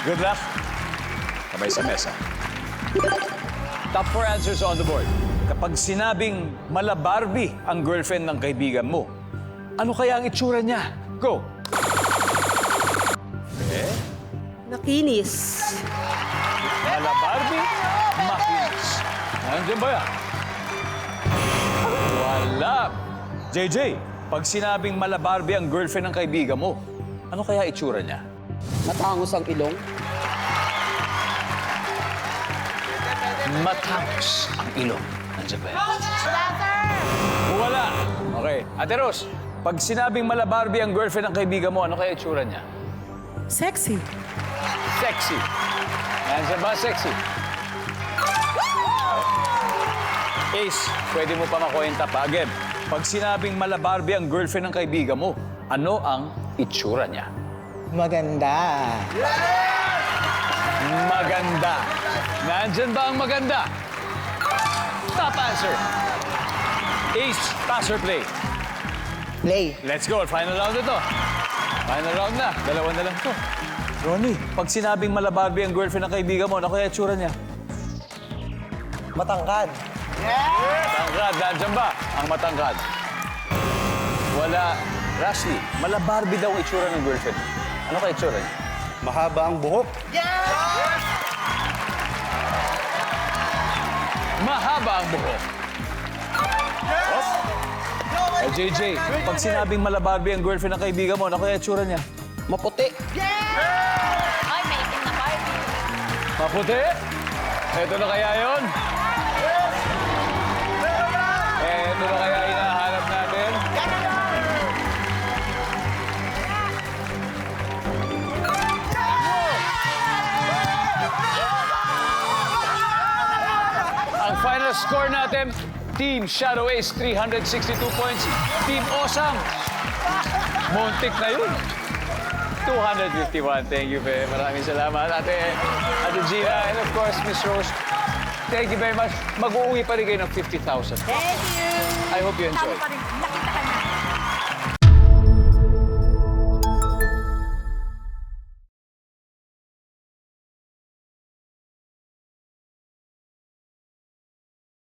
Good luck. Kamay sa mesa. Top 4 answers on the board. Kapag sinabing mala Barbie ang girlfriend ng kaibigan mo, ano kaya ang itsura niya? Go! Nakinis. Mala Barbie, makinis. Nandiyan ba yan? Wala. JJ, pag sinabing mala Barbie ang girlfriend ng kaibigan mo, ano kaya itsura niya? Matangos ang ilong. Matangos ang ilong. Nandiyan ba yan? Wala. Okay. Ate Rose, pag sinabing mala Barbie ang girlfriend ng kaibigan mo, ano kaya itsura niya? Sexy. Sexy. Nandiyan ba sexy? Ace, pwede mo pa makwenta pa. Again, pag sinabing mala Barbie ang girlfriend ng kaibigan mo, ano ang itsura niya? Maganda. Maganda. Nandyan ba ang maganda? Top answer. Ace, pass or play? Play. Let's go. Final round ito. Final round na. Dalawa na lang to. Ronnie, pag sinabing mala Barbie ang girlfriend ng kaibigan mo, ano kaya itsura niya? Matangkad. Matangkad. Nandyan ba ang matangkad? Wala. Rashley, mala Barbie daw ang itsura ng girlfriend. Ano kaya itsura niya? Mahaba ang buhok. Mahaba ang buhok. Oh, JJ, pag sinabing mala Barbie ang girlfriend ng kaibigan mo, ano kaya itsura niya? Maputi. Ay, may itim na Barbie. Maputi? Ito na kaya yun? Ito na kaya hinahanap natin? Ang final score natin, Team Shadow Ace, 362 points. Team Osang, muntik na yun. 251. Thank you, Fe. Maraming salamat, Ate Gina. And of course, Miss Rose, thank you very much. Mag-uuwi pa rin kayo ng 50,000. Thank you. I hope you enjoy. Tama pa rin. Laki